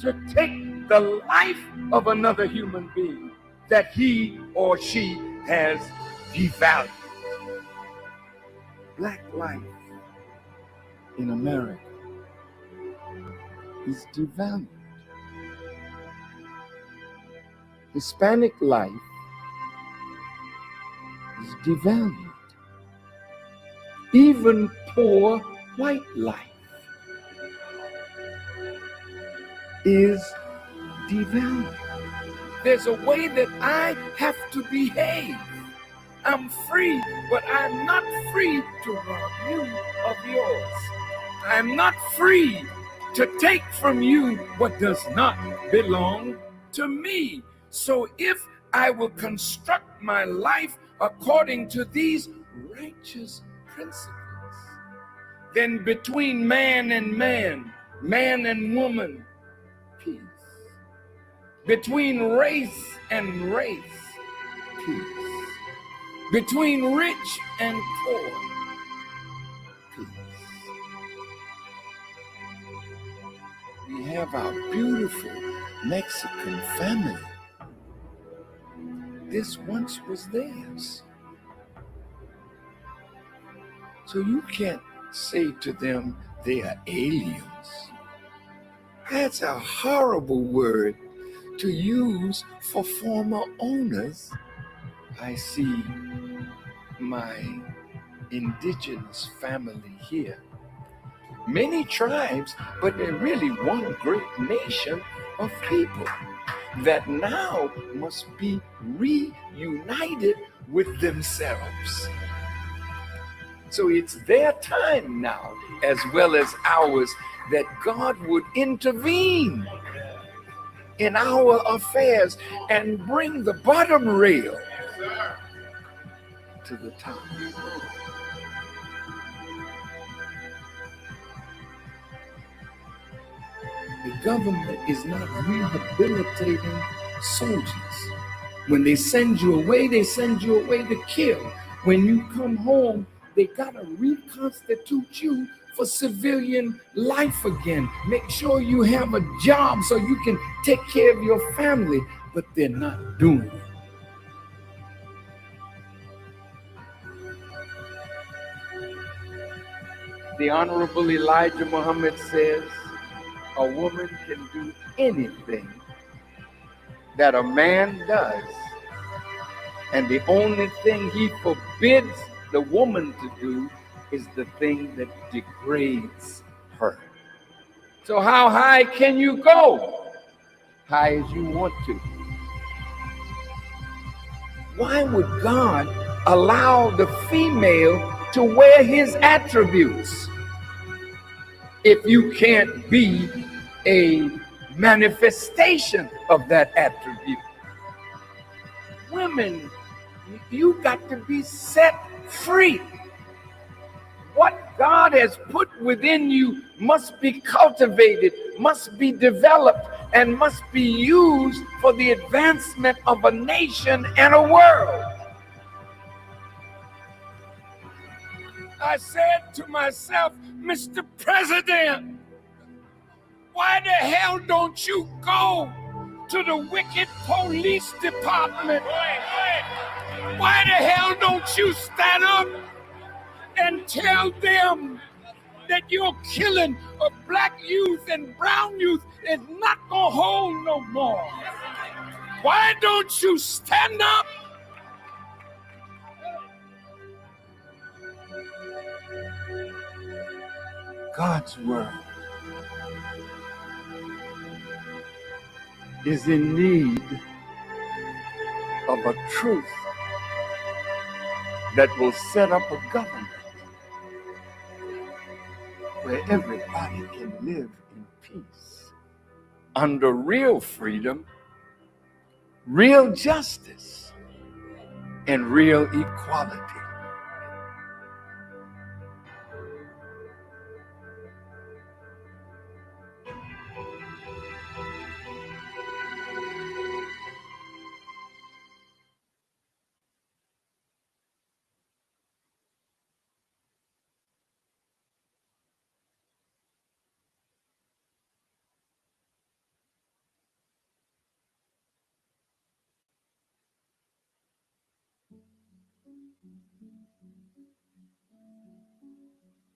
to take the life of another human being that he or she has devalued. Black life in America is devalued. Hispanic life is devalued. Even poor white life is devalued. There's a way that I have to behave. I'm free, but I'm not free to rob you of yours. I'm not free to take from you what does not belong to me. So if I will construct my life according to these righteous principles, then between man and man, man and woman, peace. Between race and race, peace. Between rich and poor, peace. We have our beautiful Mexican family. This once was theirs. So you can't say to them they are aliens. That's a horrible word to use for former owners. I see my indigenous family here. Many tribes, but they're really one great nation of people that now must be reunited with themselves. So it's their time now, as well as ours, that God would intervene in our affairs and bring the bottom rail to the top. The government is not rehabilitating soldiers. When they send you away to kill. When you come home, they gotta reconstitute you for civilian life again. Make sure you have a job so you can take care of your family, but they're not doing it. The Honorable Elijah Muhammad says, a woman can do anything that a man does, and the only thing he forbids the woman to do is the thing that degrades her. So how high can you go? High as you want to. Why would God allow the female to wear his attributes if you can't be a manifestation of that attribute? Women, you got to be set free. What God has put within you must be cultivated, must be developed, and must be used for the advancement of a nation and a world. I said to myself, Mr. President, why the hell don't you go to the wicked police department? Why the hell don't you stand up and tell them that your killing of black youth and brown youth is not gonna hold no more? Why don't you stand up? God's word is in need of a truth that will set up a government where everybody can live in peace, under real freedom, real justice, and real equality.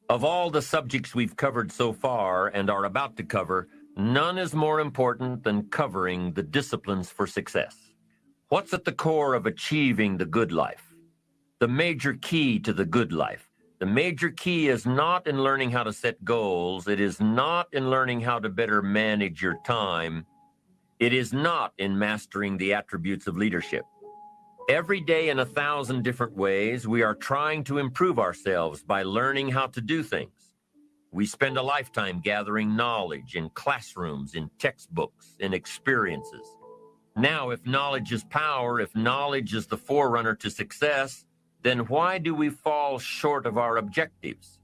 Of all the subjects we've covered so far and are about to cover, none is more important than covering the disciplines for success. What's at the core of achieving the good life? The major key to the good life. The major key is not in learning how to set goals. It is not in learning how to better manage your time. It is not in mastering the attributes of leadership. Every day in 1,000 different ways, we are trying to improve ourselves by learning how to do things. We spend a lifetime gathering knowledge in classrooms, in textbooks, in experiences. Now, if knowledge is power, if knowledge is the forerunner to success, then why do we fall short of our objectives?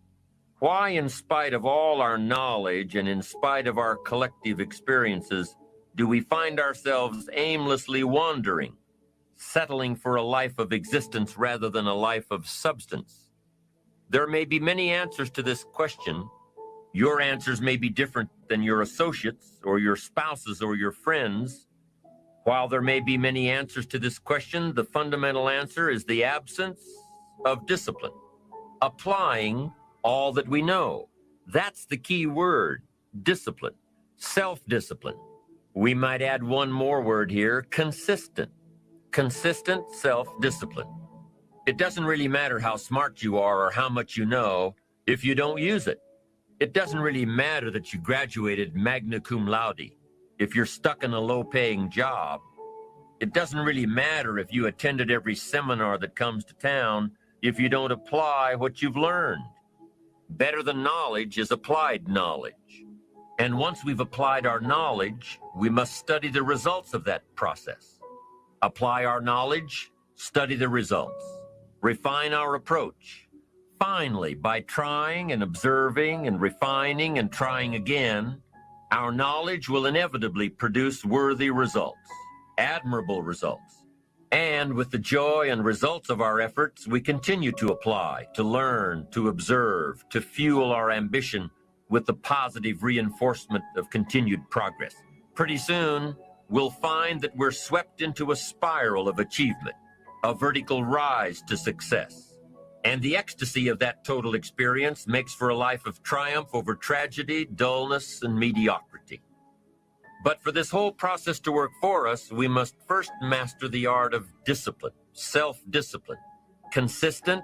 Why, in spite of all our knowledge and in spite of our collective experiences, do we find ourselves aimlessly wandering, settling for a life of existence rather than a life of substance? There may be many answers to this question. Your answers may be different than your associates or your spouses or your friends. While there may be many answers to this question, the fundamental answer is the absence of discipline, applying all that we know. That's the key word, discipline, self-discipline. We might add one more word here, consistent. Consistent self-discipline. It doesn't really matter how smart you are or how much you know if you don't use it. It doesn't really matter that you graduated magna cum laude if you're stuck in a low-paying job. It doesn't really matter if you attended every seminar that comes to town if you don't apply what you've learned. Better than knowledge is applied knowledge. And once we've applied our knowledge, we must study the results of that process. Apply our knowledge, study the results, refine our approach. Finally, by trying and observing and refining and trying again, our knowledge will inevitably produce worthy results, admirable results. And with the joy and results of our efforts, we continue to apply, to learn, to observe, to fuel our ambition with the positive reinforcement of continued progress. Pretty soon, we'll find that we're swept into a spiral of achievement, a vertical rise to success. And the ecstasy of that total experience makes for a life of triumph over tragedy, dullness, and mediocrity. But for this whole process to work for us, we must first master the art of discipline, self-discipline, consistent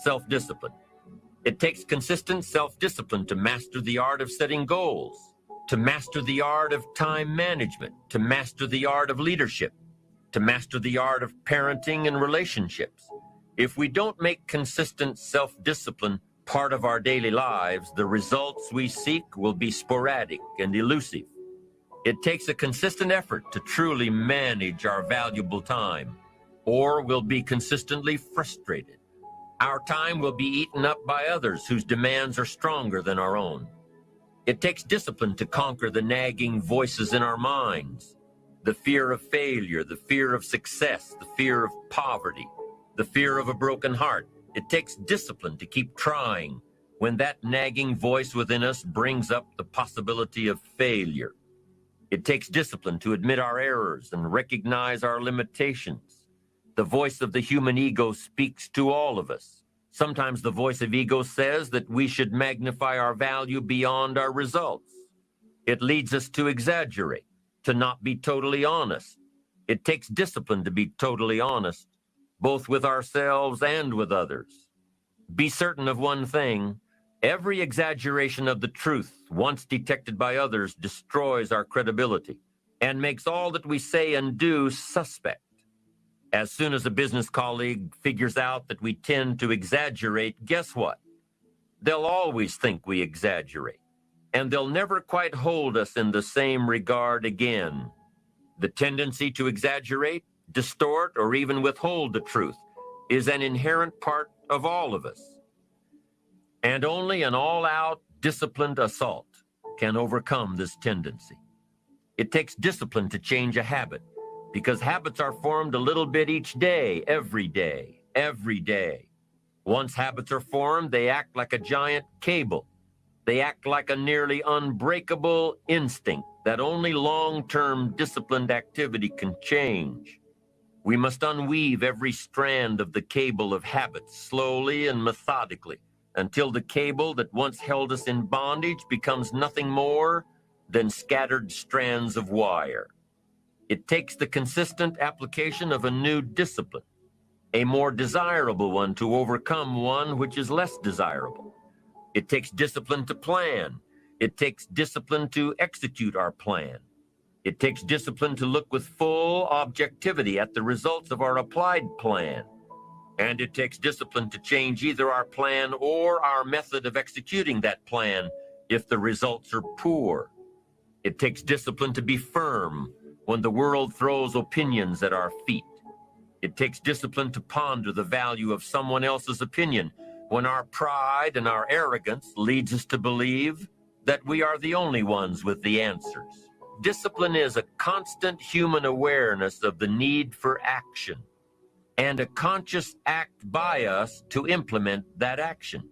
self-discipline. It takes consistent self-discipline to master the art of setting goals, to master the art of time management, to master the art of leadership, to master the art of parenting and relationships. If we don't make consistent self-discipline part of our daily lives, the results we seek will be sporadic and elusive. It takes a consistent effort to truly manage our valuable time, or we'll be consistently frustrated. Our time will be eaten up by others whose demands are stronger than our own. It takes discipline to conquer the nagging voices in our minds, the fear of failure, the fear of success, the fear of poverty, the fear of a broken heart. It takes discipline to keep trying when that nagging voice within us brings up the possibility of failure. It takes discipline to admit our errors and recognize our limitations. The voice of the human ego speaks to all of us. Sometimes the voice of ego says that we should magnify our value beyond our results. It leads us to exaggerate, to not be totally honest. It takes discipline to be totally honest, both with ourselves and with others. Be certain of one thing: every exaggeration of the truth, once detected by others, destroys our credibility and makes all that we say and do suspect. As soon as a business colleague figures out that we tend to exaggerate, guess what? They'll always think we exaggerate, and they'll never quite hold us in the same regard again. The tendency to exaggerate, distort, or even withhold the truth is an inherent part of all of us. And only an all-out, disciplined assault can overcome this tendency. It takes discipline to change a habit, because habits are formed a little bit each day, every day, every day. Once habits are formed, they act like a giant cable. They act like a nearly unbreakable instinct that only long-term disciplined activity can change. We must unweave every strand of the cable of habits slowly and methodically until the cable that once held us in bondage becomes nothing more than scattered strands of wire. It takes the consistent application of a new discipline, a more desirable one, to overcome one which is less desirable. It takes discipline to plan. It takes discipline to execute our plan. It takes discipline to look with full objectivity at the results of our applied plan. And it takes discipline to change either our plan or our method of executing that plan if the results are poor. It takes discipline to be firm when the world throws opinions at our feet. It takes discipline to ponder the value of someone else's opinion when our pride and our arrogance leads us to believe that we are the only ones with the answers. Discipline is a constant human awareness of the need for action and a conscious act by us to implement that action.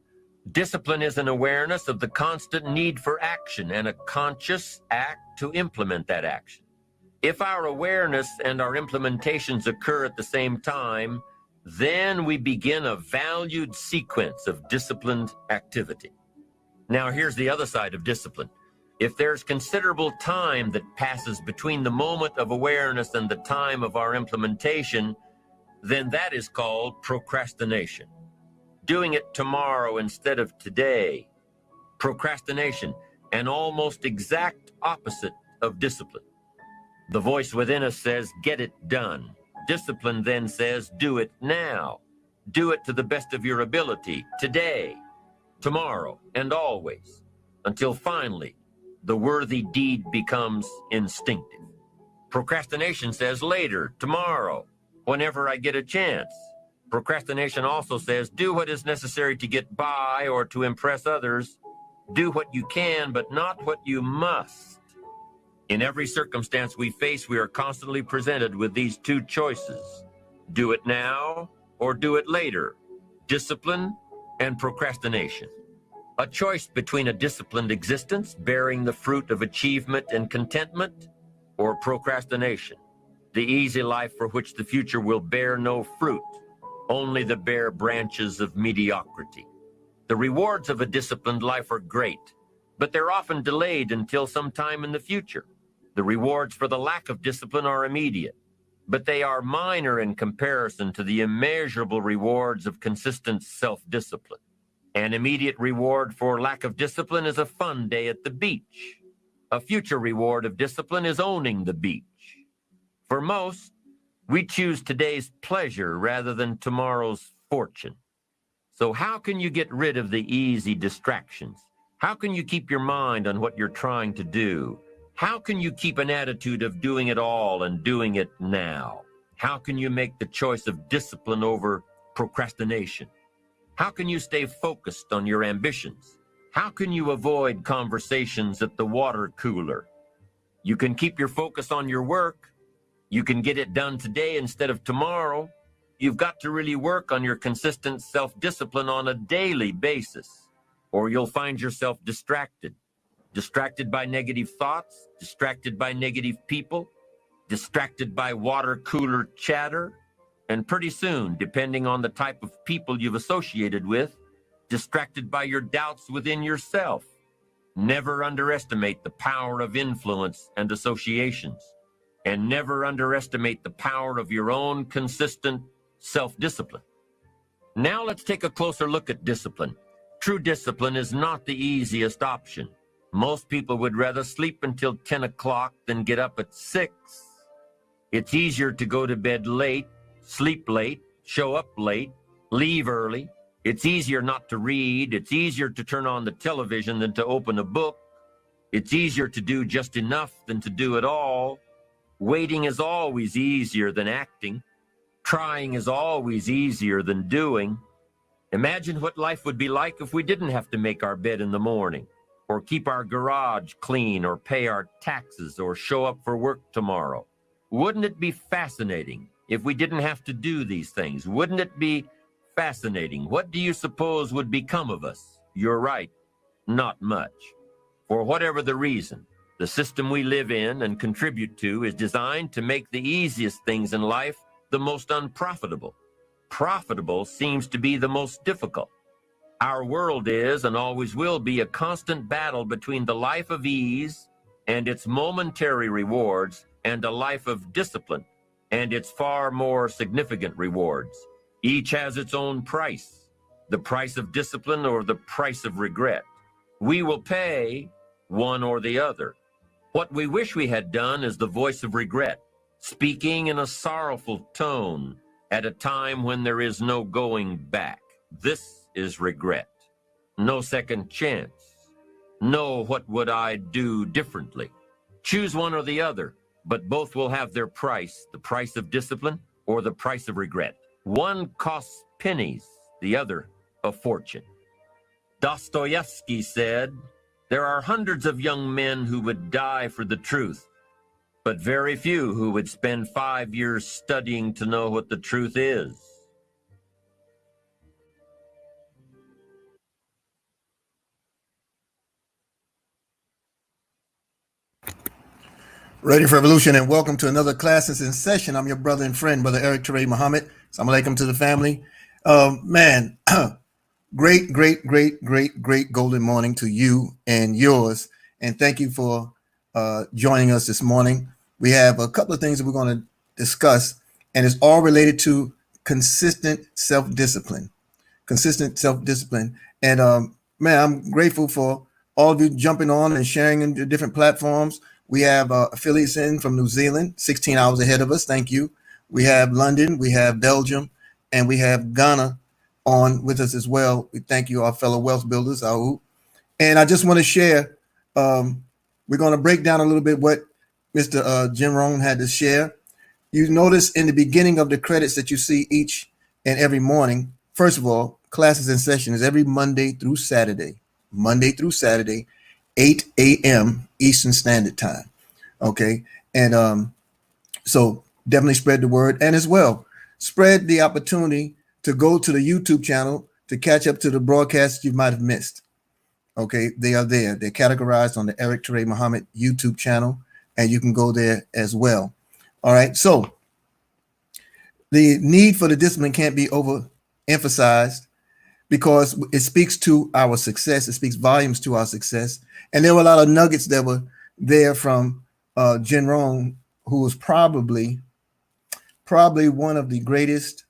Discipline is an awareness of the constant need for action and a conscious act to implement that action. If our awareness and our implementations occur at the same time, then we begin a valued sequence of disciplined activity. Now, here's the other side of discipline. If there's considerable time that passes between the moment of awareness and the time of our implementation, then that is called procrastination. Doing it tomorrow instead of today. Procrastination, an almost exact opposite of discipline. The voice within us says, get it done. Discipline then says, do it now. Do it to the best of your ability, today, tomorrow, and always, until finally, the worthy deed becomes instinctive. Procrastination says later, tomorrow, whenever I get a chance. Procrastination also says do what is necessary to get by or to impress others. Do what you can, but not what you must. In every circumstance we face, we are constantly presented with these two choices. Do it now or do it later. Discipline and procrastination. A choice between a disciplined existence bearing the fruit of achievement and contentment, or procrastination, the easy life for which the future will bear no fruit, only the bare branches of mediocrity. The rewards of a disciplined life are great, but they're often delayed until some time in the future. The rewards for the lack of discipline are immediate, but they are minor in comparison to the immeasurable rewards of consistent self-discipline. An immediate reward for lack of discipline is a fun day at the beach. A future reward of discipline is owning the beach. For most, we choose today's pleasure rather than tomorrow's fortune. So how can you get rid of the easy distractions? How can you keep your mind on what you're trying to do? How can you keep an attitude of doing it all and doing it now? How can you make the choice of discipline over procrastination? How can you stay focused on your ambitions? How can you avoid conversations at the water cooler? You can keep your focus on your work. You can get it done today instead of tomorrow. You've got to really work on your consistent self-discipline on a daily basis, or you'll find yourself distracted. Distracted by negative thoughts, distracted by negative people, distracted by water cooler chatter, and pretty soon, depending on the type of people you've associated with, distracted by your doubts within yourself. Never underestimate the power of influence and associations, and never underestimate the power of your own consistent self-discipline. Now let's take a closer look at discipline. True discipline is not the easiest option. Most people would rather sleep until 10 o'clock than get up at 6. It's easier to go to bed late, sleep late, show up late, leave early. It's easier not to read. It's easier to turn on the television than to open a book. It's easier to do just enough than to do it all. Waiting is always easier than acting. Trying is always easier than doing. Imagine what life would be like if we didn't have to make our bed in the morning, or keep our garage clean, or pay our taxes, or show up for work tomorrow. Wouldn't it be fascinating if we didn't have to do these things? Wouldn't it be fascinating? What do you suppose would become of us? You're right, not much. For whatever the reason, the system we live in and contribute to is designed to make the easiest things in life the most unprofitable. Profitable seems to be the most difficult. Our world is and always will be a constant battle between the life of ease and its momentary rewards and a life of discipline and its far more significant rewards. Each has its own price, the price of discipline or the price of regret. We will pay one or the other. What we wish we had done is the voice of regret, speaking in a sorrowful tone at a time when there is no going back. This is regret. No second chance. No, what would I do differently? Choose one or the other, but both will have their price, the price of discipline or the price of regret. One costs pennies, the other a fortune. Dostoevsky said, "There are hundreds of young men who would die for the truth, but very few who would spend 5 years studying to know what the truth is." Ready for Evolution, and welcome to another Classes in Session. I'm your brother and friend, Brother Eric Teray Muhammad. Assalamu alaikum to the family. Man, great golden morning to you and yours. And thank you for joining us this morning. We have a couple of things that we're going to discuss, and it's all related to consistent self-discipline. And man, I'm grateful for all of you jumping on and sharing in the different platforms. We have affiliates in from New Zealand, 16 hours ahead of us. Thank you. We have London, we have Belgium, and we have Ghana on with us as well. We thank you, our fellow wealth builders. And I just want to share, we're going to break down a little bit what Mr. Jim Rohn had to share. You notice in the beginning of the credits that you see each and every morning, first of all, Classes in Session is every Monday through Saturday, 8 a.m. Eastern Standard Time. Okay. And so definitely spread the word, and as well, spread the opportunity to go to the YouTube channel to catch up to the broadcasts you might have missed. Okay. They are there. They're categorized on the Eric Teray Muhammad YouTube channel, and you can go there as well. All right. So the need for the discipline can't be overemphasized, because it speaks to our success. It speaks volumes to our success. And there were a lot of nuggets that were there from Jim Rohn, who was probably one of the greatest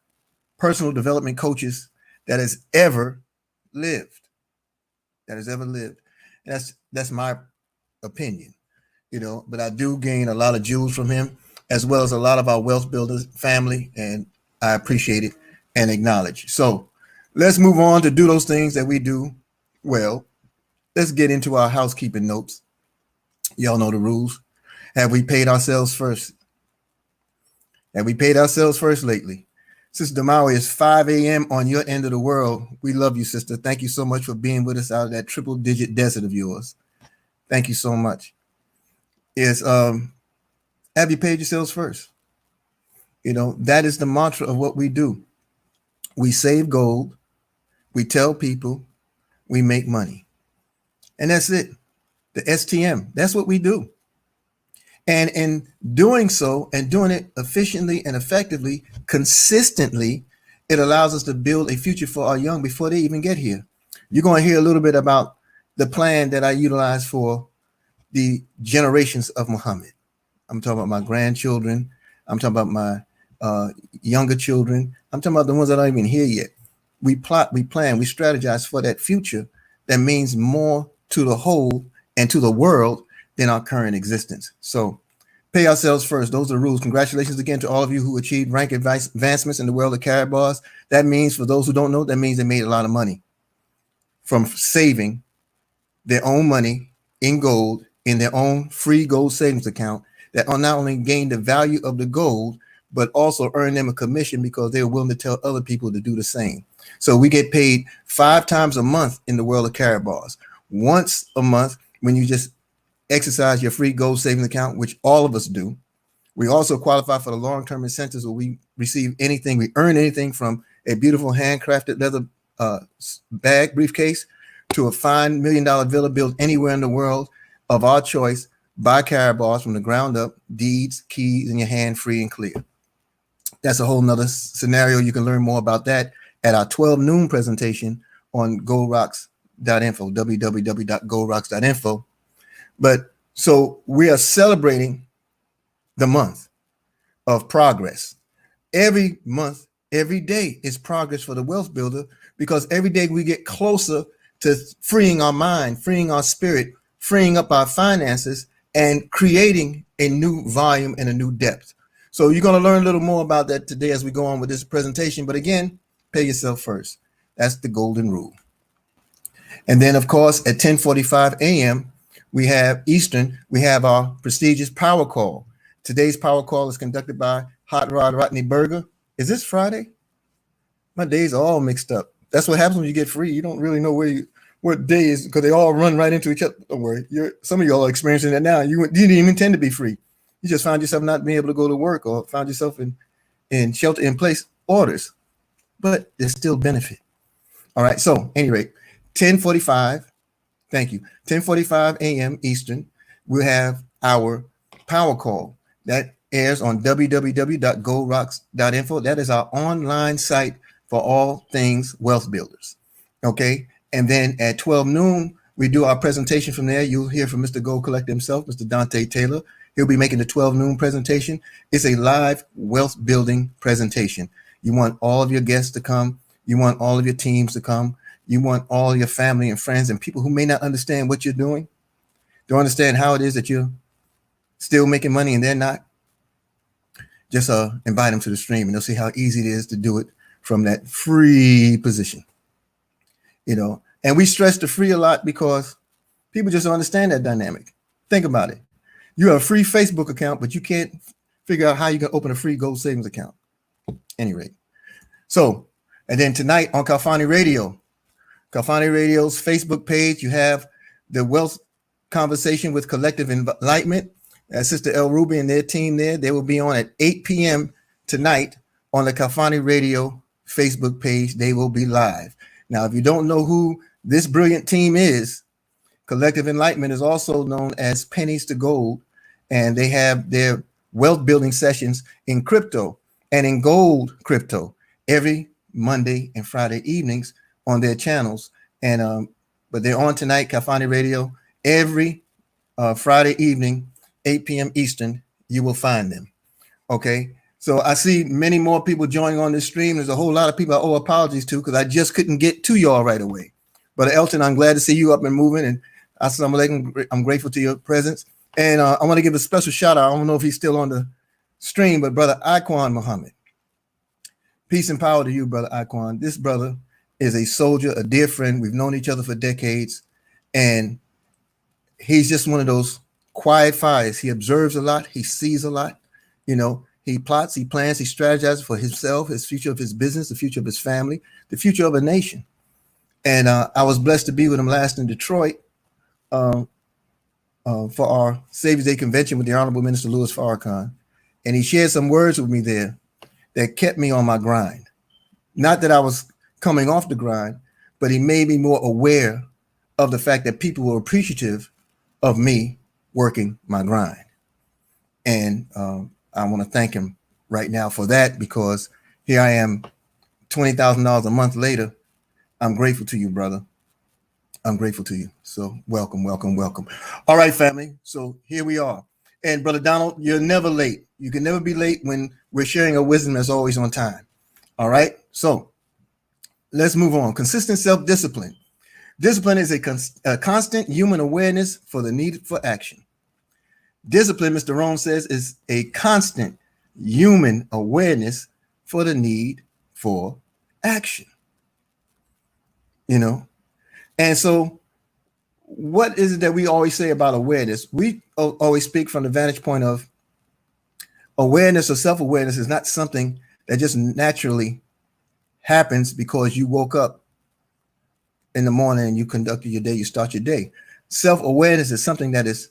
personal development coaches that has ever lived. And that's my opinion, but I do gain a lot of jewels from him, as well as a lot of our wealth builders family, and I appreciate it and acknowledge. So let's move on to do those things that we do well. Let's get into our housekeeping notes. Y'all know the rules. Have we paid ourselves first? Have we paid ourselves first lately? Sister Damawi, it's 5 a.m. on your end of the world. We love you, sister. Thank you so much for being with us out of that triple-digit desert of yours. Thank you so much. Yes, have you paid yourselves first? That is the mantra of what we do. We save gold. We tell people, we make money. And that's it. The STM, that's what we do. And in doing so, and doing it efficiently and effectively, consistently, it allows us to build a future for our young before they even get here. You're going to hear a little bit about the plan that I utilize for the generations of Muhammad. I'm talking about my grandchildren. I'm talking about my younger children. I'm talking about the ones that aren't even here yet. We plot, we plan, we strategize for that future that means more to the whole and to the world than our current existence. So pay ourselves first. Those are the rules. Congratulations again to all of you who achieved rank advancements in the world of Karatbars. That means, for those who don't know, that means they made a lot of money from saving their own money in gold in their own free gold savings account that not only gain the value of the gold, but also earn them a commission because they're willing to tell other people to do the same. So we get paid 5 times a month in the world of Karatbars. Once a month when you just exercise your free gold savings account, which all of us do. We also qualify for the long-term incentives where we receive anything, we earn anything from a beautiful handcrafted leather bag briefcase to a fine $1 million villa built anywhere in the world of our choice by Karatbars from the ground up, deeds, keys in your hand, free and clear. That's a whole nother scenario. You can learn more about that at our 12 noon presentation on goldrocks.info, www.goldrocks.info. But so we are celebrating the month of progress. Every month, every day is progress for the wealth builder, because every day we get closer to freeing our mind, freeing our spirit, freeing up our finances, and creating a new volume and a new depth. So you're going to learn a little more about that today as we go on with this presentation. But again, pay yourself first. That's the golden rule. And then, of course, at 10:45 a.m., we have Eastern, we have our prestigious power call. Today's power call is conducted by Hot Rod Rodney Berger. Is this Friday? My days are all mixed up. That's what happens when you get free. You don't really know what day is, because they all run right into each other. Don't worry. Some of y'all are experiencing that now. You didn't even intend to be free. You just found yourself not being able to go to work, or found yourself in shelter in place orders, but there's still benefit. All right. So at any rate, 10:45. Thank you. 10:45 a.m. Eastern, we'll have our power call that airs on www.goldrocks.info. That is our online site for all things wealth builders. Okay. And then at 12 noon, we do our presentation from there. You'll hear from Mr. Gold Collector himself, Mr. Dante Taylor. He'll be making the 12 noon presentation. It's a live wealth building presentation. You want all of your guests to come. You want all of your teams to come. You want all your family and friends and people who may not understand what you're doing, don't understand how it is that you're still making money and they're not. Just invite them to the stream, and they'll see how easy it is to do it from that free position. And we stress the free a lot because people just don't understand that dynamic. Think about it. You have a free Facebook account, but you can't figure out how you can open a free gold savings account. Any rate. So, and then tonight on Kalfani Radio, Kalfani Radio's Facebook page, you have the wealth conversation with Collective Enlightenment. Sister El Ruby and their team there. They will be on at 8 p.m. tonight on the Kalfani Radio Facebook page. They will be live. Now, if you don't know who this brilliant team is, Collective Enlightenment is also known as Pennies to Gold, and they have their wealth building sessions in crypto and in gold crypto every Monday and Friday evenings on their channels. And but they're on tonight, Kalfani Radio, every Friday evening, 8 p.m. Eastern. You will find them. Okay. So I see many more people joining on this stream. There's a whole lot of people I owe apologies to because I just couldn't get to y'all right away. But Elton, I'm glad to see you up and moving. And Assalamu alaikum. I'm grateful to your presence. And I want to give a special shout out. I don't know if he's still on the stream, but brother Iquan Muhammad. Peace and power to you, brother Iquan. This brother is a soldier, a dear friend. We've known each other for decades. And he's just one of those quiet fires. He observes a lot. He sees a lot. He plots, he plans, he strategizes for himself, his future of his business, the future of his family, the future of a nation. And I was blessed to be with him last in Detroit for our Savior's Day convention with the Honorable Minister Louis Farrakhan. And he shared some words with me there that kept me on my grind. Not that I was coming off the grind, but he made me more aware of the fact that people were appreciative of me working my grind. And I want to thank him right now for that, because here I am $20,000 a month later. I'm grateful to you, brother. I'm grateful to you. So welcome, welcome, welcome. All right, family. So here we are. And brother Donald, you're never late. You can never be late when we're sharing a wisdom that's always on time. All right. So let's move on. Consistent self-discipline. Discipline is a constant human awareness for the need for action. Discipline, Mr. Rohn says, is a constant human awareness for the need for action. And so what is it that we always say about awareness? We always speak from the vantage point of awareness or self-awareness is not something that just naturally happens because you woke up in the morning and you conducted your day, you start your day. Self-awareness is something that is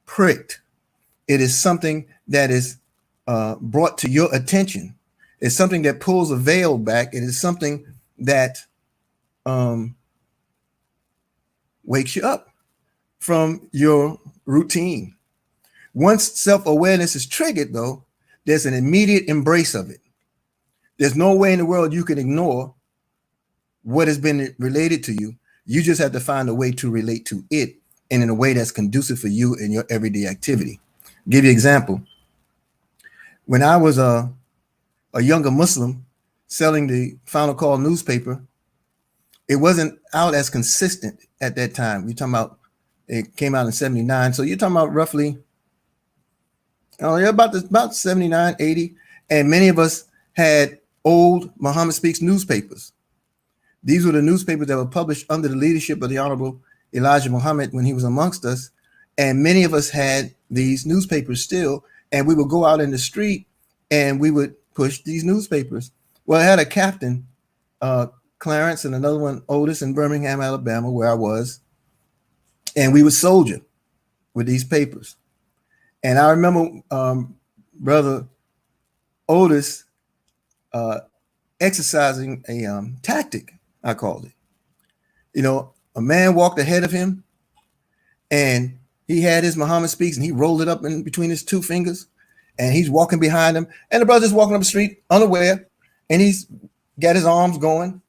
pricked. It is something that is brought to your attention. It's something that pulls a veil back. It is something that wakes you up from your routine. Once self-awareness is triggered, though, there's an immediate embrace of it. There's no way in the world you can ignore what has been related to you. You just have to find a way to relate to it, and in a way that's conducive for you in your everyday activity. I'll give you an example. When I was a younger Muslim selling the Final Call newspaper, it wasn't out as consistent at that time. You're talking about, it came out in 79. So you're talking about roughly, about 79, 80. And many of us had old Muhammad Speaks newspapers. These were the newspapers that were published under the leadership of the Honorable Elijah Muhammad when he was amongst us. And many of us had these newspapers still, and we would go out in the street and we would push these newspapers. Well, I had a captain, Clarence, and another one, Otis, in Birmingham, Alabama, where I was. And we would soldier with these papers. And I remember Brother Otis exercising a tactic, I called it. You know, a man walked ahead of him, and he had his Muhammad Speaks, and he rolled it up in between his two fingers, and he's walking behind him. And the brother's walking up the street unaware, and he's got his arms going.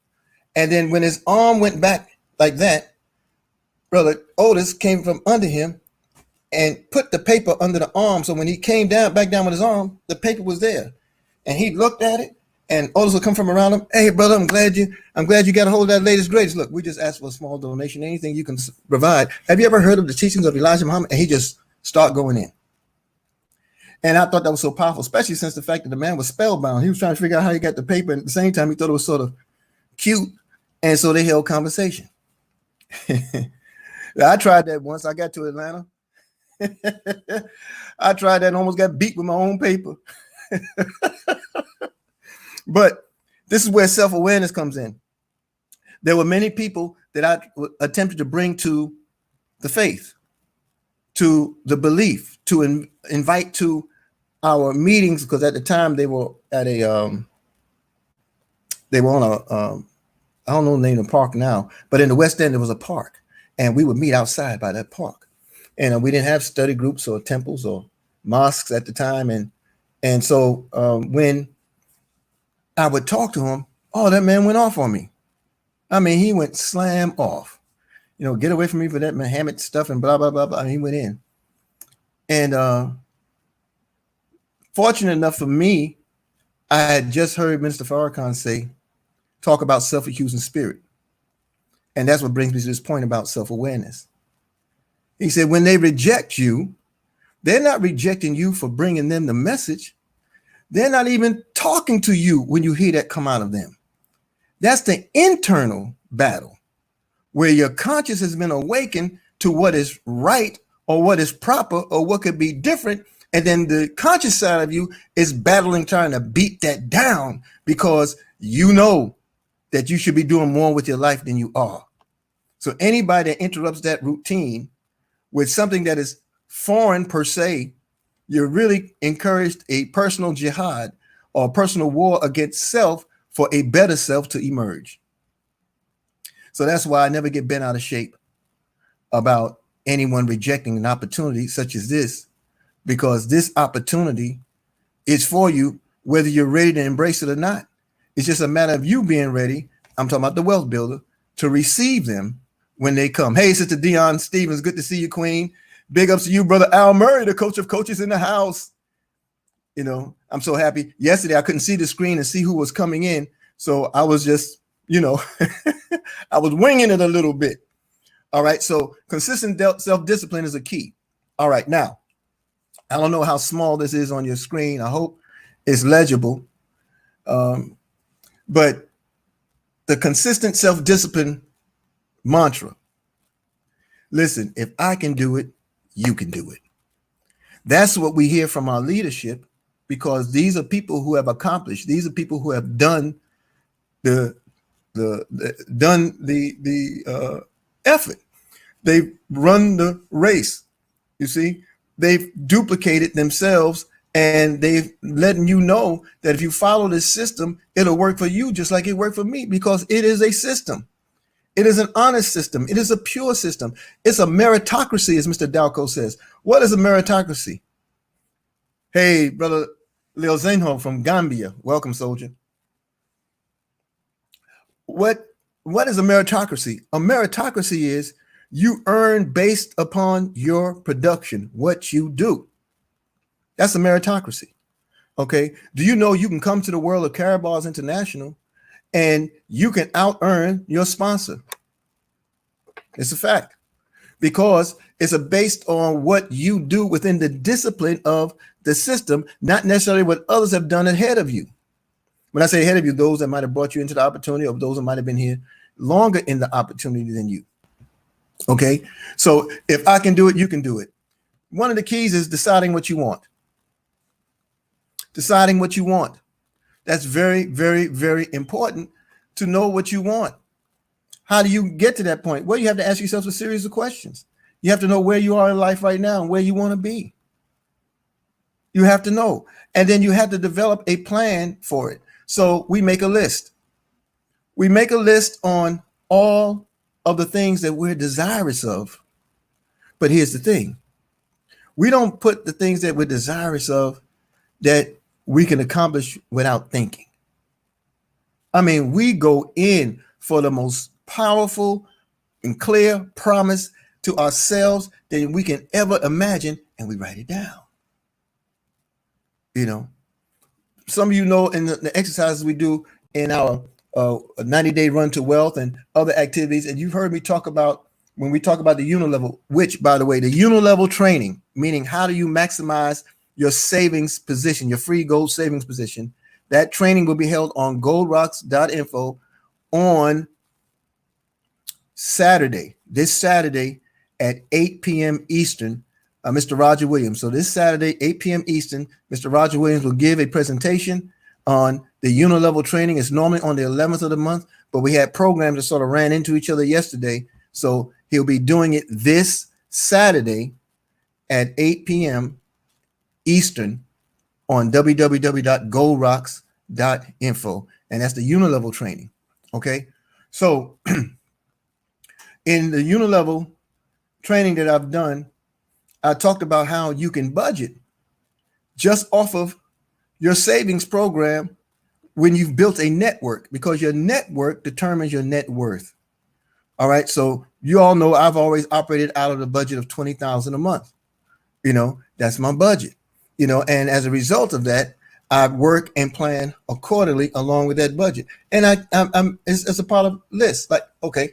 And then when his arm went back like that, Brother Otis came from under him and put the paper under the arm. So when he came back down with his arm, the paper was there. And he looked at it, and Otis would come from around him. Hey, brother, I'm glad you got a hold of that latest greatest. Look, we just asked for a small donation, anything you can provide. Have you ever heard of the teachings of Elijah Muhammad? And he just started going in. And I thought that was so powerful, especially since the fact that the man was spellbound. He was trying to figure out how he got the paper, and at the same time, he thought it was sort of cute. And so they held conversation. I tried that once. I got to Atlanta. I tried that and almost got beat with my own paper. But this is where self-awareness comes in. There were many people that I attempted to bring to the faith, to the belief, to invite to our meetings, because at the time they were at on a I don't know the name of the park now, but in the West End there was a park, and we would meet outside by that park. And we didn't have study groups or temples or mosques at the time, and so when I would talk to him, oh, that man went off on me. I mean, he went slam off. You know, get away from me for that Muhammad stuff and blah, blah, blah, blah. And he went in. And fortunate enough for me, I had just heard Minister Farrakhan talk about self-accusing spirit. And that's what brings me to this point about self-awareness. He said, when they reject you, they're not rejecting you for bringing them the message. They're not even talking to you when you hear that come out of them. That's the internal battle where your conscience has been awakened to what is right or what is proper or what could be different. And then the conscious side of you is battling, trying to beat that down because you know that you should be doing more with your life than you are. So anybody that interrupts that routine with something that is foreign per se, you're really encouraged a personal jihad or personal war against self for a better self to emerge. So that's why I never get bent out of shape about anyone rejecting an opportunity such as this, because this opportunity is for you, whether you're ready to embrace it or not. It's just a matter of you being ready. I'm talking about the wealth builder, to receive them when they come. Hey, Sister Dion Stevens, good to see you, Queen. Big ups to you, Brother Al Murray, the coach of coaches in the house. You know, I'm so happy. Yesterday, I couldn't see the screen and see who was coming in. So I was just, you know, I was winging it a little bit. All right. So consistent self-discipline is a key. All right. Now, I don't know how small this is on your screen. I hope it's legible. But the consistent self-discipline mantra. Listen, if I can do it, you can do it. That's what we hear from our leadership, because these are people who have accomplished. These are people who have done the effort. They've run the race. You see, they've duplicated themselves, and they've letting you know that if you follow this system, it'll work for you just like it worked for me, because it is a system. It is an honest system. It is a pure system. It's a meritocracy, as Mr. Dalco says. What is a meritocracy? Hey, Brother Leo Zenho from Gambia. Welcome, soldier. what is a meritocracy? A meritocracy is you earn based upon your production, what you do. That's a meritocracy. Okay. Do you know you can come to the world of Caraballs International and you can out earn your sponsor? It's a fact, because it's based on what you do within the discipline of the system, not necessarily what others have done ahead of you. When I say ahead of you, those that might have brought you into the opportunity, or those that might have been here longer in the opportunity than you. Okay. So if I can do it, you can do it. One of the keys is deciding what you want. Deciding what you want. That's very, very, very important to know what you want. How do you get to that point? Well, you have to ask yourself a series of questions. You have to know where you are in life right now and where you want to be. You have to know. And then you have to develop a plan for it. So we make a list. We make a list on all of the things that we're desirous of. But here's the thing. We don't put the things that we're desirous of that we can accomplish without thinking. I mean, we go in for the most powerful and clear promise to ourselves that we can ever imagine, and we write it down. You know, some of you know in the exercises we do in our 90-day run to wealth and other activities, and you've heard me talk about when we talk about the unilevel, which, by the way, the unilevel training, meaning how do you maximize your savings position, your free gold savings position. That training will be held on goldrocks.info on Saturday, this Saturday at 8 p.m. Eastern, Mr. Roger Williams. So this Saturday, 8 p.m. Eastern, Mr. Roger Williams will give a presentation on the unilevel training. It's normally on the 11th of the month, but we had programs that sort of ran into each other yesterday. So he'll be doing it this Saturday at 8 p.m. Eastern on www.goldrocks.info. And that's the unilevel training. Okay. So in the unilevel training that I've done, I talked about how you can budget just off of your savings program when you've built a network, because your network determines your net worth. All right. So you all know I've always operated out of the budget of $20,000 a month. You know, that's my budget, you know, and as a result of that, I work and plan accordingly along with that budget. And it's a part of list. Like, okay,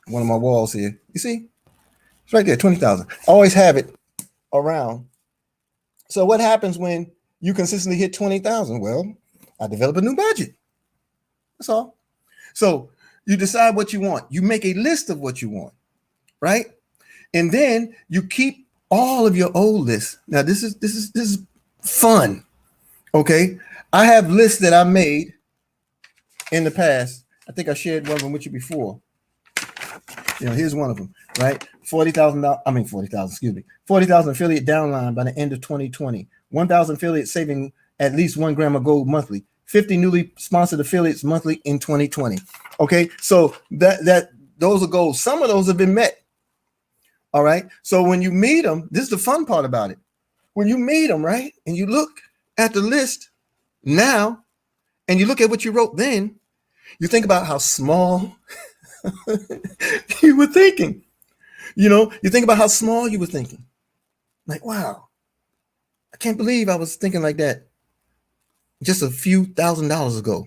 one of my walls here, you see, it's right there, 20,000. Always have it around. So what happens when you consistently hit 20,000? Well, I develop a new budget. That's all. So you decide what you want. You make a list of what you want, right? And then you keep all of your old lists. Now this is fun. Okay. I have lists that I made in the past. I think I shared one of them with you before. You know, here's one of them, right? $40,000 affiliate downline by the end of 2020. 1,000 affiliates saving at least 1 gram of gold monthly. 50 newly sponsored affiliates monthly in 2020. Okay, so those are goals. Some of those have been met. All right. So when you meet them, this is the fun part about it. When you meet them, right, and you look at the list now, and you look at what you wrote then, you think about how small you were thinking. You know, you think about how small you were thinking. Like, wow, I can't believe I was thinking like that just a few $1,000s ago.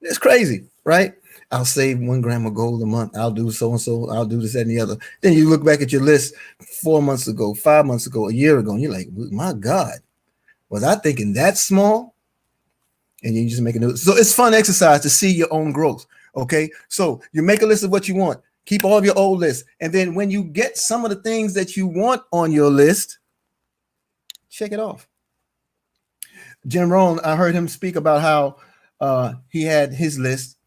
It's crazy, right? I'll save 1 gram of gold a month. I'll do so and so. I'll do this, that, and the other. Then you look back at your list 4 months ago, 5 months ago, a year ago, and you're like, my God, was I thinking that small? And you just make a note. So it's fun exercise to see your own growth. Okay. So you make a list of what you want. Keep all of your old lists. And then when you get some of the things that you want on your list, check it off. Jim Rohn, I heard him speak about how he had his list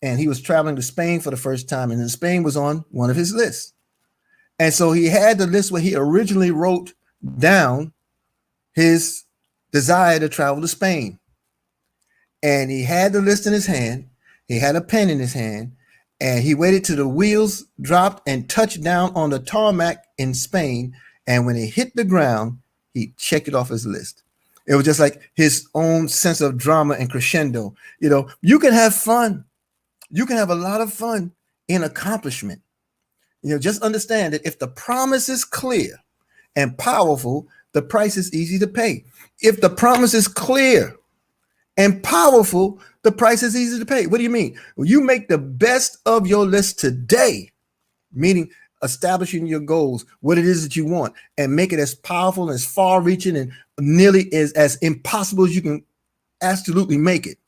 and he was traveling to Spain for the first time. And then Spain was on one of his lists. And so he had the list where he originally wrote down his desire to travel to Spain. And he had the list in his hand. He had a pen in his hand. And he waited till the wheels dropped and touched down on the tarmac in Spain. And when it hit the ground, he checked it off his list. It was just like his own sense of drama and crescendo. You know, you can have fun. You can have a lot of fun in accomplishment. You know, just understand that if the promise is clear and powerful, the price is easy to pay. If the promise is clear and powerful, the price is easy to pay. What do you mean? Well, you make the best of your list today, meaning establishing your goals, what it is that you want, and make it as powerful and as far-reaching and nearly as impossible as you can absolutely make it.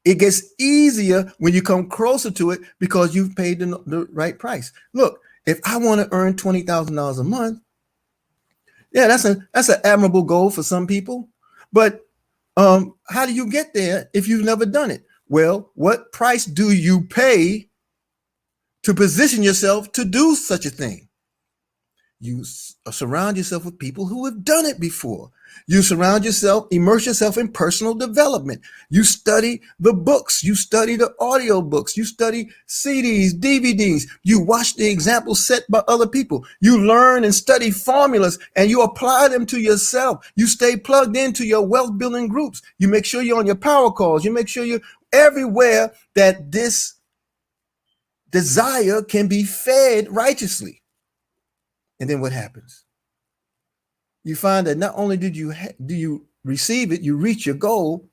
It gets easier when you come closer to it because you've paid the right price. Look, if I want to earn $20,000 a month, yeah, that's an admirable goal for some people. But how do you get there if you've never done it? Well, what price do you pay to position yourself to do such a thing? You surround yourself with people who have done it before. You surround yourself, immerse yourself in personal development. You study the books, you study the audio books, you study CDs, DVDs. You watch the examples set by other people. You learn and study formulas and you apply them to yourself. You stay plugged into your wealth building groups. You make sure you're on your power calls. You make sure you're everywhere that this desire can be fed righteously. And then what happens? You find that not only do you receive it, you reach your goal,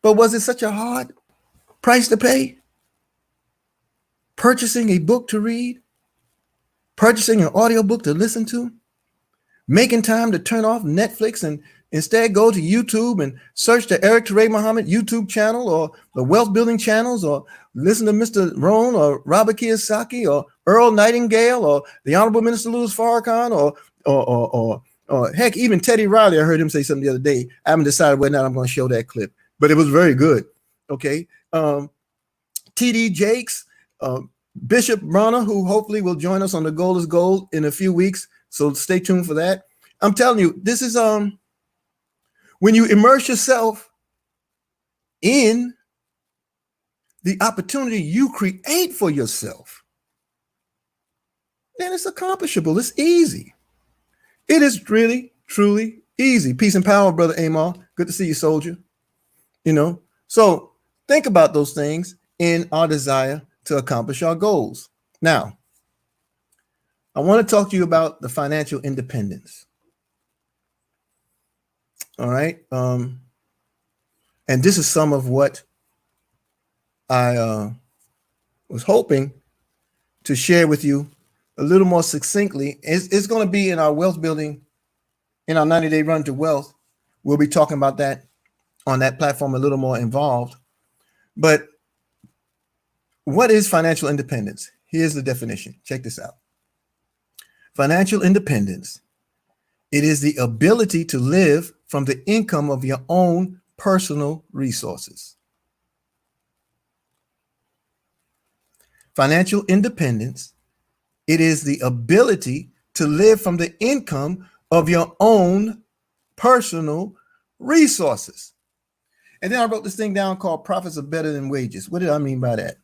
but was it such a hard price to pay? Purchasing a book to read, purchasing an audiobook to listen to, making time to turn off Netflix and instead go to YouTube and search the Eric Teray Muhammad YouTube channel or the wealth building channels, or listen to Mr. Rohn or Robert Kiyosaki or Earl Nightingale or the Honorable Minister Louis Farrakhan or heck, even Teddy Riley. I heard him say something the other day. I haven't decided whether or not I'm going to show that clip, but it was very good. Okay. TD Jakes, Bishop Bronner, who hopefully will join us on the Gold is Gold in a few weeks. So stay tuned for that. I'm telling you, this is when you immerse yourself in the opportunity you create for yourself, then it's accomplishable. It's easy. It is really, truly easy. Peace and power, Brother Amar. Good to see you, soldier. You know, so think about those things in our desire to accomplish our goals. Now, I want to talk to you about the financial independence. All right. And this is some of what I was hoping to share with you a little more succinctly. It's going to be in our wealth building, in our 90-day run to wealth. We'll be talking about that on that platform, a little more involved. But what is financial independence? Here's the definition. Check this out. Financial independence, it is the ability to live from the income of your own personal resources. Financial independence, it is the ability to live from the income of your own personal resources. And then I wrote this thing down called Profits Are Better Than Wages. What did I mean by that?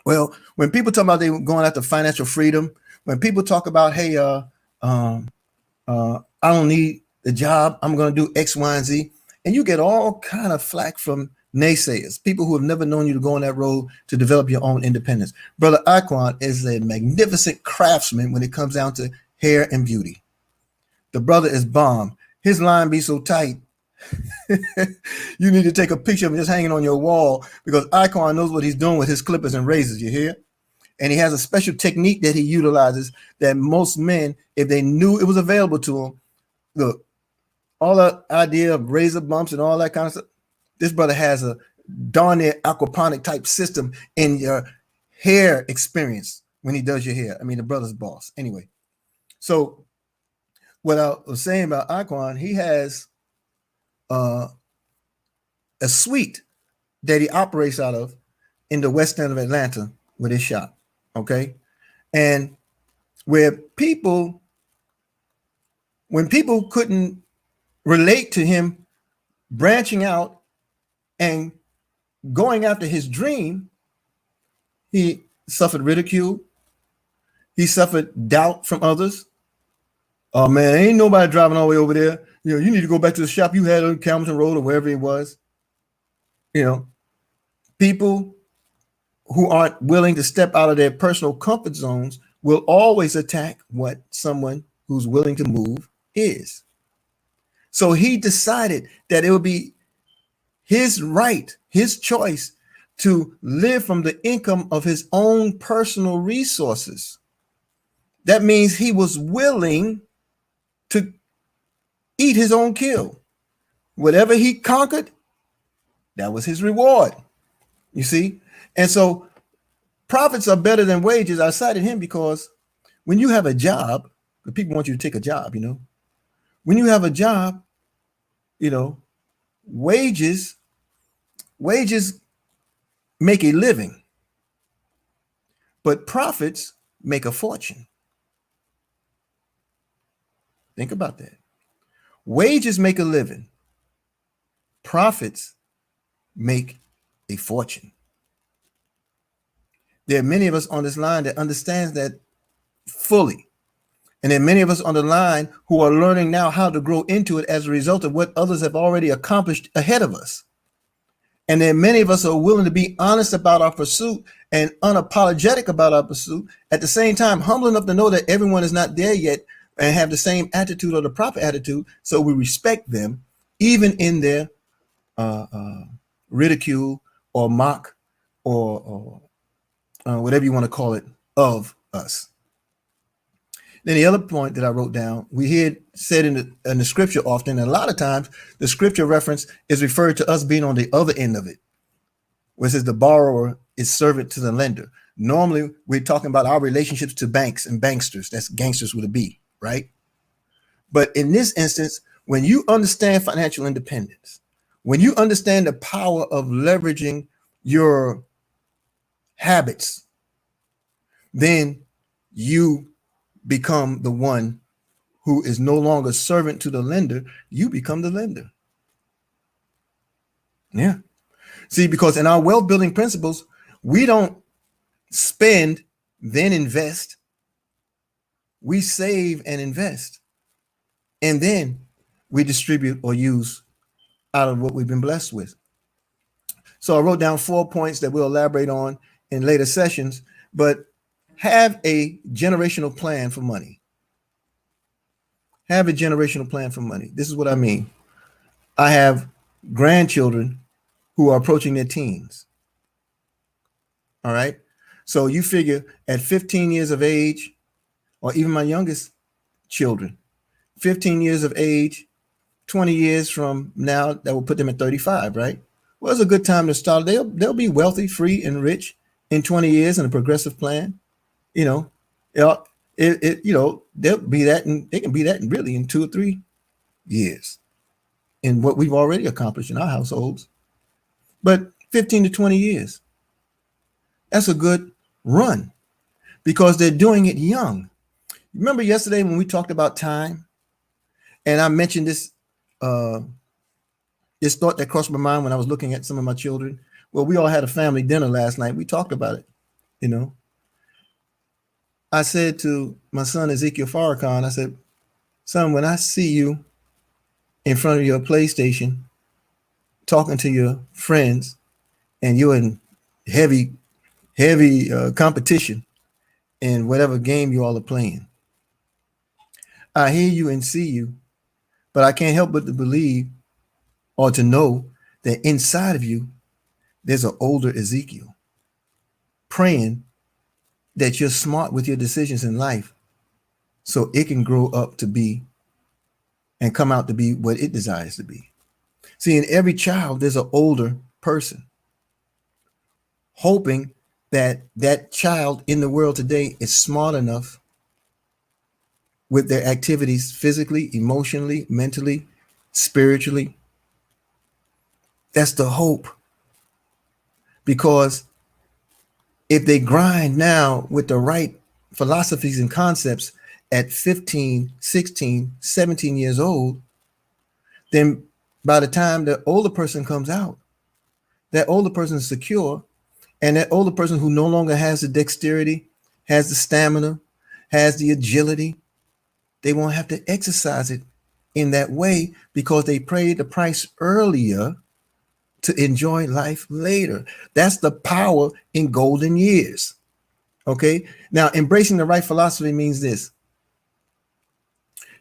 Well, when people talk about they going after financial freedom, when people talk about, hey, I don't need the job, I'm going to do X, Y, and Z, and you get all kind of flack from naysayers, people who have never known you to go on that road to develop your own independence. Brother Aquan is a magnificent craftsman when it comes down to hair and beauty. The brother is bomb. His line be so tight. You need to take a picture of him just hanging on your wall, because Aquan knows what he's doing with his clippers and razors, you hear? And he has a special technique that he utilizes that most men, if they knew it was available to them, look, all the idea of razor bumps and all that kind of stuff, this brother has a darn near aquaponic type system in your hair experience when he does your hair. I mean, the brother's boss. Anyway, so what I was saying about Aquan, he has a suite that he operates out of in the west end of Atlanta with his shop. Okay. And where people, when people couldn't relate to him branching out and going after his dream, he suffered ridicule. He suffered doubt from others. Oh man, ain't nobody driving all the way over there. You need to go back to the shop you had on Campbellton Road or wherever it was. People who aren't willing to step out of their personal comfort zones will always attack what someone who's willing to move is. So he decided that it would be his right, his choice to live from the income of his own personal resources. That means he was willing to eat his own kill. Whatever he conquered, that was his reward. You see? And so profits are better than wages. I cited him because when you have a job, the people want you to take a job, when you have a job, wages make a living, but profits make a fortune. Think about that. Wages make a living. Profits make a fortune. There are many of us on this line that understands that fully. And there are many of us on the line who are learning now how to grow into it as a result of what others have already accomplished ahead of us. And there are many of us who are willing to be honest about our pursuit and unapologetic about our pursuit, at the same time humble enough to know that everyone is not there yet and have the same attitude or the proper attitude. So we respect them, even in their ridicule or mock or whatever you want to call it of us. Then the other point that I wrote down, we hear it said in the scripture often, and a lot of times the scripture reference is referred to us being on the other end of it, where it says the borrower is servant to the lender. Normally, we're talking about our relationships to banks and banksters. That's gangsters with a B, right? But in this instance, when you understand financial independence, when you understand the power of leveraging your habits, then you become the one who is no longer servant to the lender. You become the lender. Yeah. See, because in our wealth building principles, we don't spend, then invest. We save and invest. And then we distribute or use out of what we've been blessed with. So I wrote down 4 points that we'll elaborate on in later sessions, but have a generational plan for money. Have a generational plan for money. This is what I mean. I have grandchildren who are approaching their teens. All right. So you figure at 15 years of age, or even my youngest children, 15 years of age, 20 years from now, that will put them at 35, right? Well, it's a good time to start. They'll be wealthy, free, and rich in 20 years in a progressive plan. They'll be that, and they can be that really in 2 or 3 years in what we've already accomplished in our households. But 15 to 20 years, that's a good run because they're doing it young. Remember yesterday when we talked about time, and I mentioned this this thought that crossed my mind when I was looking at some of my children. Well, we all had a family dinner last night. We talked about it, I said to my son, Ezekiel Farrakhan, I said, son, when I see you in front of your PlayStation, talking to your friends, and you're in heavy competition in whatever game you all are playing, I hear you and see you, but I can't help but to believe or to know that inside of you, there's an older Ezekiel praying that you're smart with your decisions in life so it can grow up to be and come out to be what it desires to be. See, in every child, there's an older person hoping that that child in the world today is smart enough with their activities physically, emotionally, mentally, spiritually. That's the hope. Because if they grind now with the right philosophies and concepts at 15, 16, 17 years old, then by the time the older person comes out, that older person is secure, and that older person who no longer has the dexterity, has the stamina, has the agility, they won't have to exercise it in that way because they paid the price earlier to enjoy life later. That's the power in golden years. Okay. Now, embracing the right philosophy means this.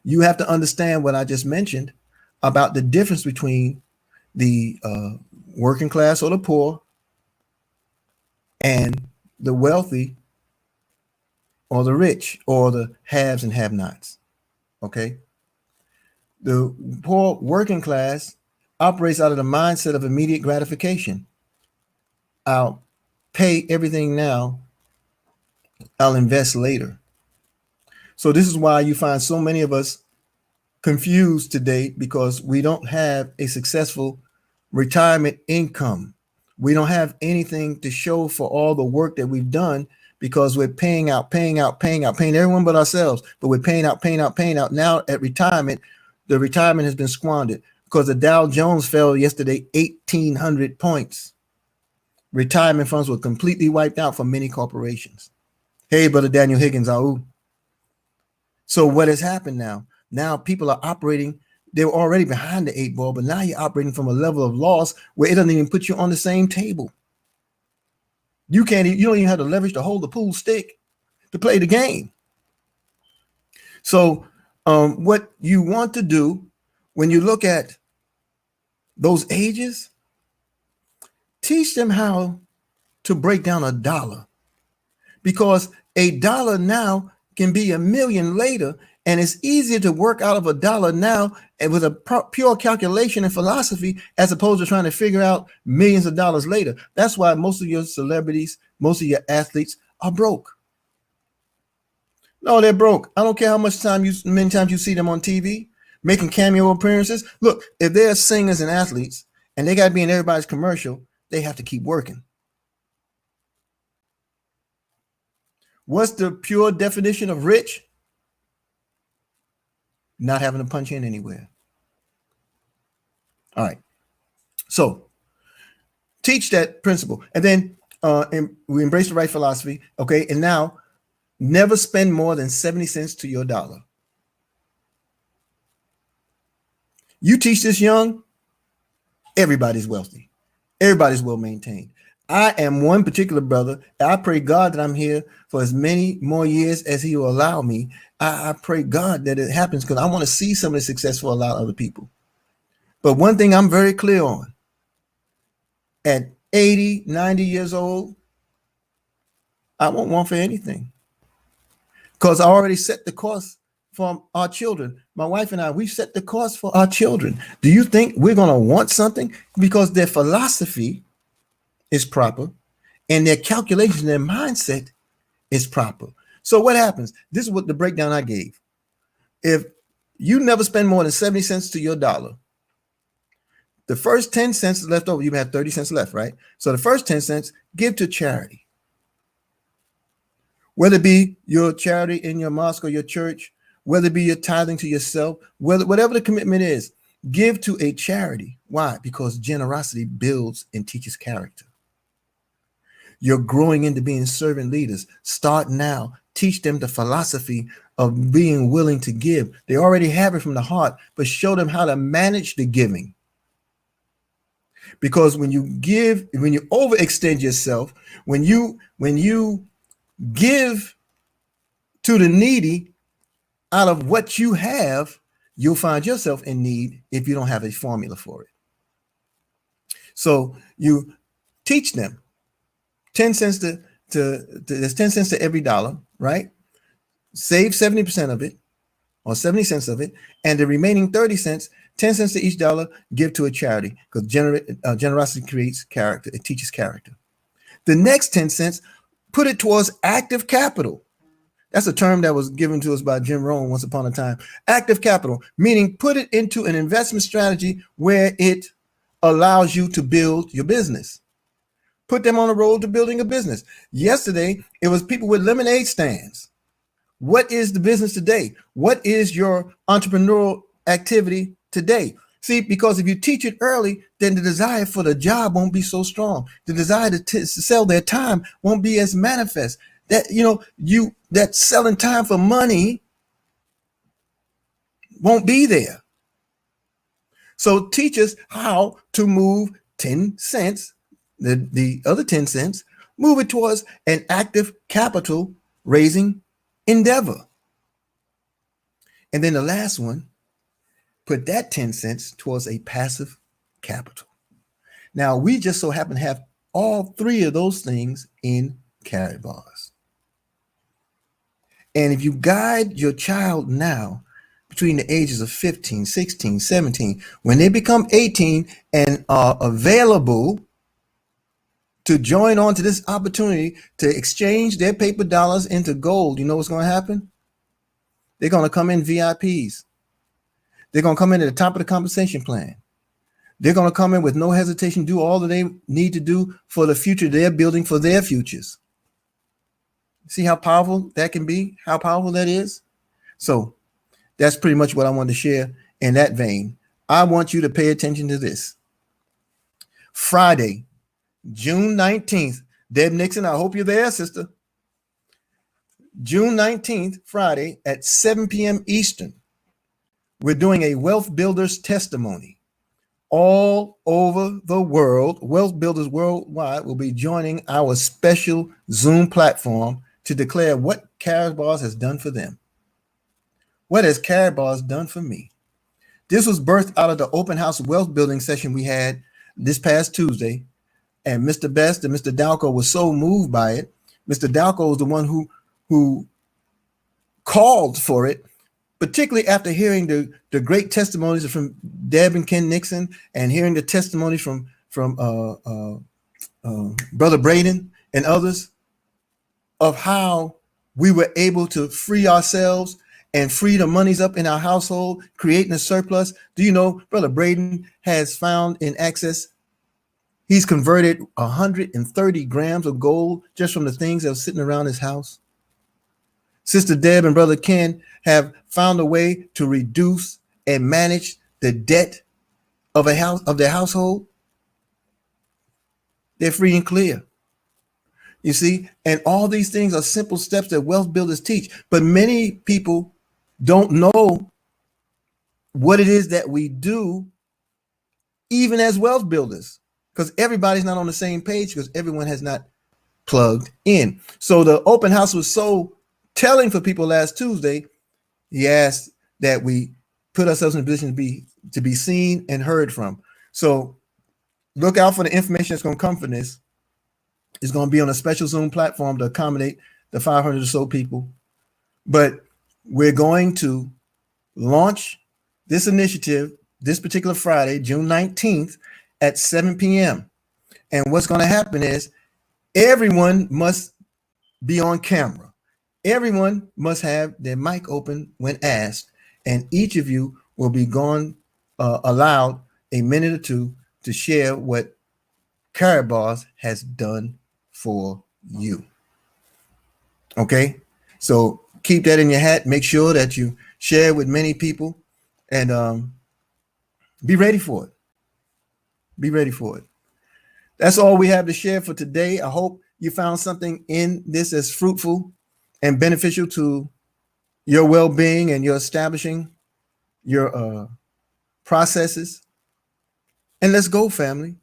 You have to understand what I just mentioned about the difference between the working class or the poor and the wealthy or the rich or the haves and have-nots. Okay. The poor working class operates out of the mindset of immediate gratification. I'll pay everything now. I'll invest later. So this is why you find so many of us confused today, because we don't have a successful retirement income. We don't have anything to show for all the work that we've done, because we're paying everyone but ourselves, but we're paying out. Now at retirement, the retirement has been squandered because the Dow Jones fell yesterday 1,800 points. Retirement funds were completely wiped out for many corporations. Hey, Brother Daniel Higgins, so what has happened now? Now people are operating, they were already behind the 8 ball, but now you're operating from a level of loss where it doesn't even put you on the same table. You don't even have the leverage to hold the pool stick to play the game. So what you want to do when you look at those ages, teach them how to break down a dollar, because $1 now can be $1 million later. And it's easier to work out of $1 now and with a pure calculation and philosophy, as opposed to trying to figure out millions of dollars later. That's why most of your celebrities, most of your athletes are broke. No, they're broke. I don't care how many times you see them on TV making cameo appearances. Look, if they're singers and athletes and they got to be in everybody's commercial, they have to keep working. What's the pure definition of rich? Not having to punch in anywhere. All right. So teach that principle. And then we embrace the right philosophy. Okay. And now never spend more than 70 cents to your dollar. You teach this young, everybody's wealthy. Everybody's well maintained. I am one particular brother. I pray God that I'm here for as many more years as he will allow me. I pray God that it happens, because I want to see some of the success for a lot of other people. But one thing I'm very clear on, at 80, 90 years old, I won't want for anything, because I already set the course for our children. My wife and I, we set the course for our children. Do you think we're going to want something because their philosophy is proper and their calculation, their mindset is proper? So what happens? This is what the breakdown I gave. If you never spend more than 70 cents to your dollar, the first 10 cents left over, you have 30 cents left, right? So the first 10 cents, give to charity. Whether it be your charity in your mosque or your church, whether it be your tithing to yourself, whatever the commitment is, give to a charity. Why? Because generosity builds and teaches character. You're growing into being servant leaders. Start now. Teach them the philosophy of being willing to give. They already have it from the heart, but show them how to manage the giving. Because when you give, when you overextend yourself, when you give to the needy out of what you have, you'll find yourself in need if you don't have a formula for it. So you teach them 10 cents there's 10 cents to every dollar, right? Save 70% of it, or 70 cents of it, and the remaining 30 cents, 10 cents to each dollar, give to a charity, because generosity creates character. It teaches character. The next 10 cents, put it towards active capital. That's a term that was given to us by Jim Rohn once upon a time. Active capital, meaning put it into an investment strategy where it allows you to build your business. Put them on the road to building a business. Yesterday, it was people with lemonade stands. What is the business today? What is your entrepreneurial activity today? See, because if you teach it early, then the desire for the job won't be so strong. The desire to sell their time won't be as manifest. That selling time for money won't be there. So teach us how to move 10 cents, the other 10 cents, move it towards an active capital raising endeavor. And then the last one, put that 10 cents towards a passive capital. Now, we just so happen to have all three of those things in Karatbars. And if you guide your child now between the ages of 15, 16, 17, when they become 18 and are available to join on to this opportunity to exchange their paper dollars into gold, you know what's going to happen? They're going to come in VIPs. They're going to come in at the top of the compensation plan. They're going to come in with no hesitation, do all that they need to do for the future they're building for their futures. See how powerful that can be, how powerful that is? So that's pretty much what I wanted to share in that vein. I want you to pay attention to this. Friday, June 19th, Deb Nixon, I hope you're there, sister. June 19th, Friday at 7 p.m. Eastern, we're doing a Wealth Builders testimony. All over the world, Wealth Builders Worldwide will be joining our special Zoom platform to declare what Karatbars has done for them. What has Karatbars done for me? This was birthed out of the open house wealth building session we had this past Tuesday, and Mr. Best and Mr. Dalco was so moved by it. Mr. Dalco was the one who called for it, particularly after hearing the great testimonies from Deb and Ken Nixon, and hearing the testimonies from Brother Braden and others of how we were able to free ourselves and free the monies up in our household, creating a surplus. Do you know Brother Braden has found in Access, he's converted 130 grams of gold just from the things that were sitting around his house. Sister Deb and Brother Ken have found a way to reduce and manage the debt of their household. They're free and clear. You see, and all these things are simple steps that wealth builders teach, but many people don't know what it is that we do, even as wealth builders, because everybody's not on the same page, because everyone has not plugged in. So the open house was so telling for people last Tuesday. He asked that we put ourselves in a position to be seen and heard from. So look out for the information that's going to come from this. It's going to be on a special Zoom platform to accommodate the 500 or so people. But we're going to launch this initiative this particular Friday, June 19th at 7 p.m. And what's going to happen is everyone must be on camera. Everyone must have their mic open when asked, and each of you will be allowed a minute or two to share what Karatbars has done for you. Okay, so keep that in your hat. Make sure that you share with many people, and be ready for it. Be ready for it. That's all we have to share for today. I hope you found something in this as fruitful and beneficial to your well-being and your establishing your processes. And let's go, family.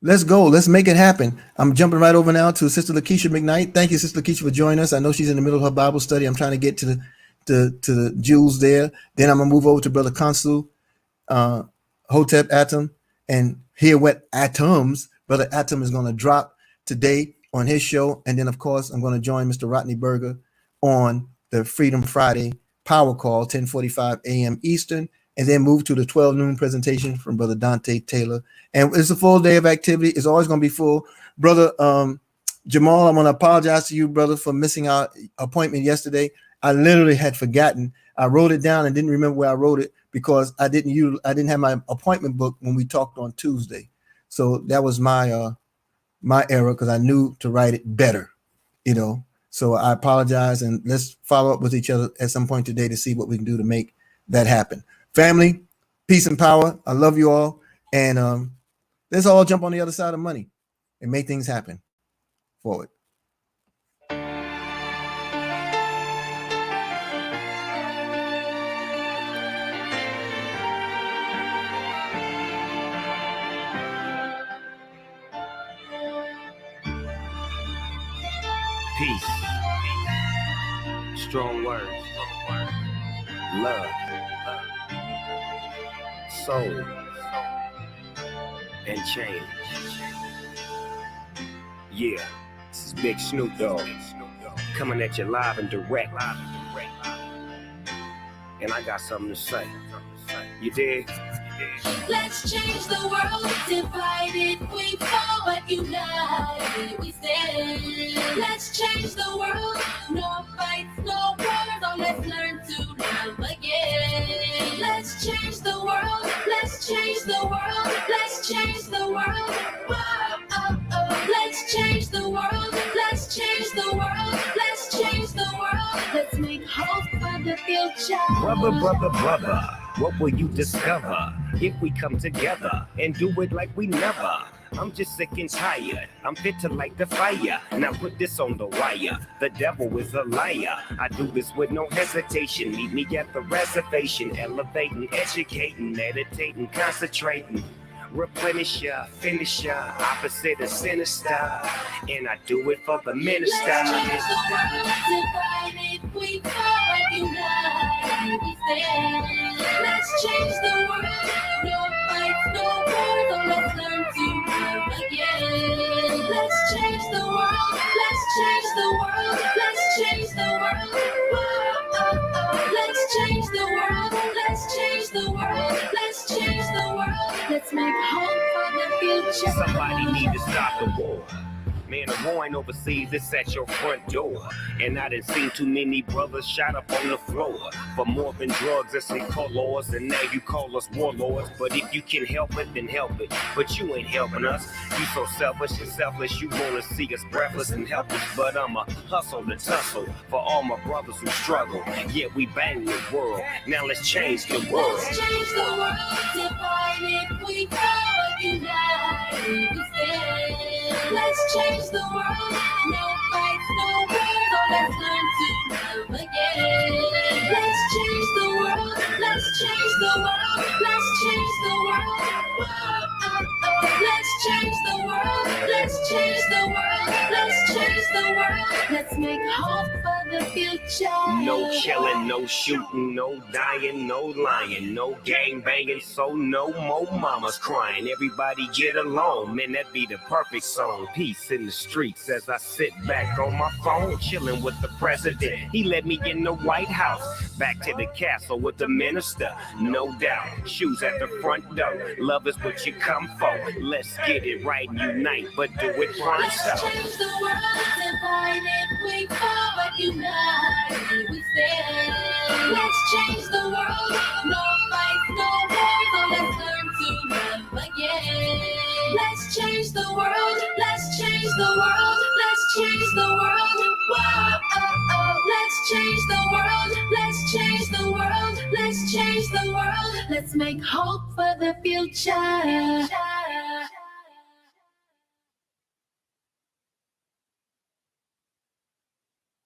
Let's go. Let's make it happen. I'm jumping right over now to Sister Lakeisha McKnight. Thank you, Sister Lakeisha, for joining us. I know she's in the middle of her Bible study. I'm trying to get to the jewels there. Then I'm gonna move over to Brother Consul, Hotep Atom, and hear what atoms Brother Atom is going to drop today on his show. And then, of course, I'm going to join Mr. Rodney Berger on the Freedom Friday Power Call, 10:45 a.m. Eastern, and then move to the 12 noon presentation from Brother Dante Taylor. And it's a full day of activity. It's always going to be full. Brother Jamal, I'm going to apologize to you, brother, for missing our appointment yesterday. I literally had forgotten. I wrote it down and didn't remember where I wrote it because I didn't have my appointment book when we talked on Tuesday. So that was my error, because I knew to write it better, So I apologize, and let's follow up with each other at some point today to see what we can do to make that happen. Family, peace and power. I love you all, and let's all jump on the other side of money and make things happen. Forward. Peace. Strong words. Love. Soul. And change. Yeah, this is Big Snoop Dogg. Coming at you live and direct. And I got something to say. You dig? Let's change the world. Divided we fall, but united we stand. Let's change the world. No fights, no wars. Oh, let's learn to love again. Let's change the world. Let's change the world. Let's change the world. Whoa, oh, oh. Let's change the world. Let's change the world. Let's change the world. Let's make hope for the future. Brother, what will you discover if we come together and do it like we never? I'm just sick and tired. I'm fit to light the fire. Now put this on the wire. The devil is a liar. I do this with no hesitation. Meet me at the reservation. Elevating, educating, meditating, concentrating. Replenish ya, finish ya, opposite of sinister. And I do it for the minister. Let's change the world. Divided we fall, but united we stand. Let's change the world. No fights, no wars. Oh, let's learn to love again. Let's change the world. Let's change the world. Let's change the world. Whoa, oh, oh. Let's change the world. Let's change the world. Let's change the world. Let's make hope for the future. Somebody need to stop the war. Man, the war ain't overseas, it's at your front door. And I done seen too many brothers shot up on the floor. For more than drugs and some colors, and now you call us warlords. But if you can help it, then help it. But you ain't helping us. You so selfish and selfless, you wanna see us breathless and helpless. But I'ma hustle and tussle for all my brothers who struggle. Yeah, we bang the world. Now let's change the world. Let's change the world. Divided we fall, but united we stand. Let's change the world. No fights, no wars. Oh, let's learn to love again. Let's change the world. Let's change the world. Let's change the world. Whoa, oh, oh. Let's change the world. Let's change the world. Let's change the world. Let's make hope for the future. No killing, no shooting, no dying, no lying, no gang banging, so no more mamas crying. Everybody get along, man, that be the perfect song. Peace in the streets as I sit back on my phone, chilling with the president. He let me in the White House, back to the castle with the minister. No doubt, shoes at the front door. Love is what you come for. Let's get it right and unite, but do it right. Let's change the world. Divided we fall, but united we stand. Let's change the world. No fights, no wars. Oh, let's learn to love again. Let's change the world. Let's change the world. Let's change the world. Whoa, oh, oh. Let's change the world. Let's change the world. Let's change the world. Let's make hope for the future.